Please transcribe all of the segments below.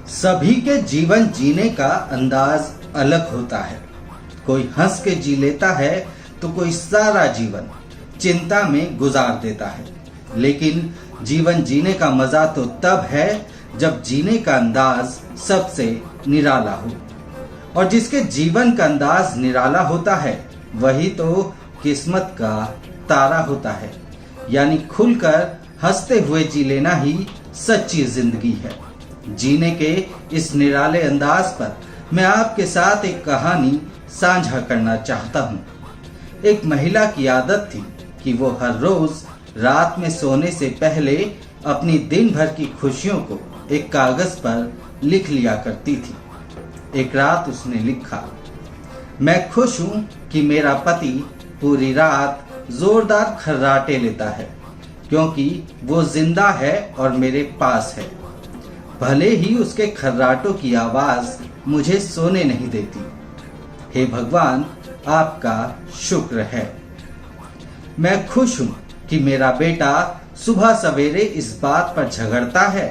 सभी के जीवन जीने का अंदाज अलग होता है। कोई हंस के जी लेता है तो कोई सारा जीवन चिंता में गुजार देता है। लेकिन जीवन जीने का मजा तो तब है जब जीने का अंदाज सबसे निराला हो। और जिसके जीवन का अंदाज निराला होता है वही तो किस्मत का तारा होता है। यानी खुलकर हंसते हुए जी लेना ही सच्ची जिंदगी है। जीने के इस निराले अंदाज पर मैं आपके साथ एक कहानी साझा करना चाहता हूँ। एक महिला की आदत थी कि वो हर रोज रात में सोने से पहले अपनी दिन भर की खुशियों को एक कागज पर लिख लिया करती थी। एक रात उसने लिखा, मैं खुश हूँ कि मेरा पति पूरी रात जोरदार खर्राटे लेता है क्योंकि वो जिंदा है और मेरे पास है। भले ही उसके खर्राटों की आवाज मुझे सोने नहीं देती। हे भगवान, आपका शुक्र है। मैं खुश हूँ कि मेरा बेटा सुबह सवेरे इस बात पर झगड़ता है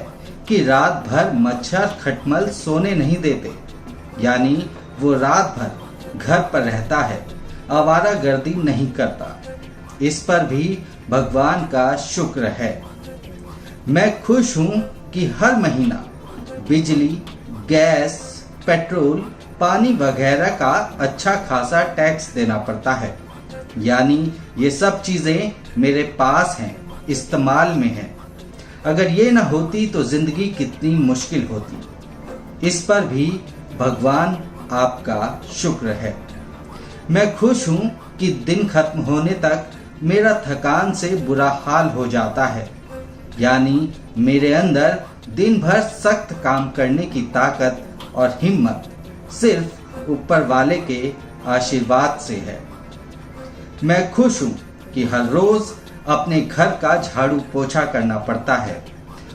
कि रात भर मच्छर खटमल सोने नहीं देते। यानी वो रात भर घर पर रहता है, आवारागर्दी नहीं करता। इस पर भी भगवान का शुक्र है। मैं खुश हूँ कि हर महीना बिजली, गैस, पेट्रोल, पानी वगैरह का अच्छा खासा टैक्स देना पड़ता है। यानी ये सब चीजें मेरे पास हैं, इस्तेमाल में हैं। अगर ये न होती तो जिंदगी कितनी मुश्किल होती। इस पर भी भगवान आपका शुक्र है। मैं खुश हूँ कि दिन खत्म होने तक मेरा थकान से बुरा हाल हो जाता है। यानी मेरे अंदर दिन भर सख्त काम करने की ताकत और हिम्मत सिर्फ ऊपर वाले के आशीर्वाद से है। मैं खुश हूँ कि हर रोज अपने घर का झाड़ू पोछा करना पड़ता है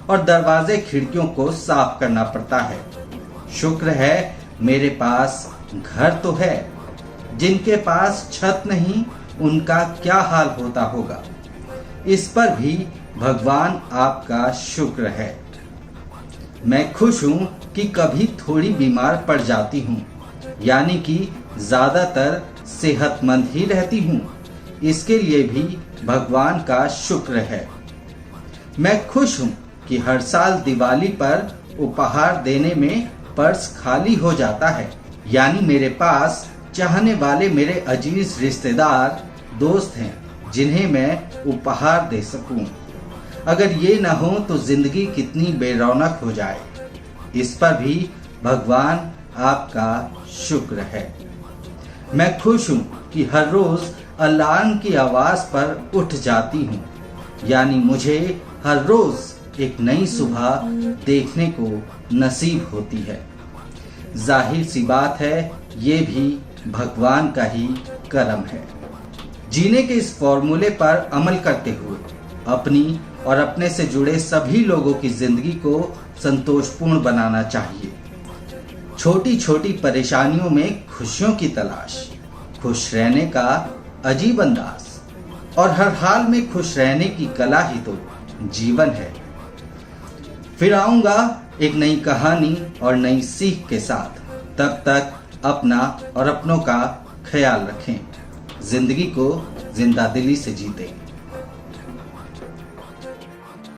और दरवाजे खिड़कियों को साफ करना पड़ता है। शुक्र है मेरे पास घर तो है। जिनके पास छत नहीं उनका क्या हाल होता होगा। इस पर भी भगवान आपका शुक्र है। मैं खुश हूँ कि कभी थोड़ी बीमार पड़ जाती हूँ, यानी कि ज्यादातर सेहतमंद ही रहती हूँ। इसके लिए भी भगवान का शुक्र है। मैं खुश हूँ कि हर साल दिवाली पर उपहार देने में पर्स खाली हो जाता है। यानी मेरे पास चाहने वाले मेरे अजीज रिश्तेदार दोस्त हैं जिन्हें मैं उपहार दे सकूं। अगर ये न हो तो जिंदगी कितनी बेरौनक हो जाए। इस पर भी भगवान आपका शुक्र है। मैं खुश हूँ कि हर रोज अलार्म की आवाज पर उठ जाती हूँ। यानी मुझे हर रोज एक नई सुबह देखने को नसीब होती है। जाहिर सी बात है, ये भी भगवान का ही करम है। जीने के इस फॉर्मूले पर अमल करते हुए अपनी और अपने से जुड़े सभी लोगों की जिंदगी को संतोषपूर्ण बनाना चाहिए। छोटी छोटी परेशानियों में खुशियों की तलाश, खुश रहने का अजीब अंदाज और हर हाल में खुश रहने की कला ही तो जीवन है। फिर आऊंगा एक नई कहानी और नई सीख के साथ। तब तक अपना और अपनों का ख्याल रखें। जिंदगी को जिंदा दिली से जीतें।